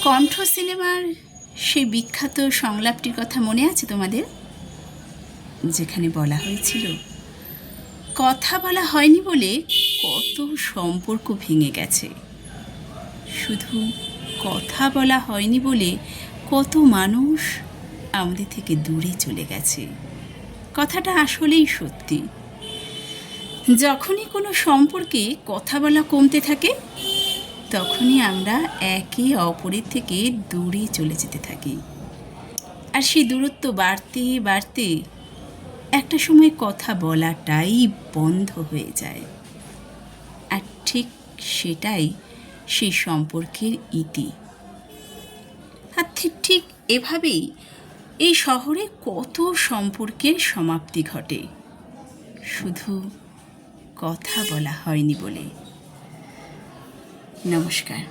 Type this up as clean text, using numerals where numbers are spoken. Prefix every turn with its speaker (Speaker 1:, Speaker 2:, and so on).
Speaker 1: কণ্ঠ সিনেমার সেই বিখ্যাত সংলাপটির কথা মনে আছে তোমাদের, যেখানে বলা হয়েছিল কথা বলা হয়নি বলে কত সম্পর্ক ভেঙে গেছে, শুধু কথা বলা হয়নি বলে কত মানুষ আমাদের থেকে দূরে চলে গেছে। কথাটা আসলেই সত্যি। যখনই কোনো সম্পর্কে কথা বলা কমতে থাকে তখনই আমরা একে অপরের থেকে দূরে চলে যেতে থাকি, আর সেই দূরত্ব বাড়তে বাড়তে একটা সময় কথা বলাটাই বন্ধ হয়ে যায়। আর ঠিক সেটাই সেই সম্পর্কের ইতি। আর ঠিক এভাবেই এই শহরে কত সম্পর্কের সমাপ্তি ঘটে, শুধু কথা বলা হয়নি বলে। নমস্কার।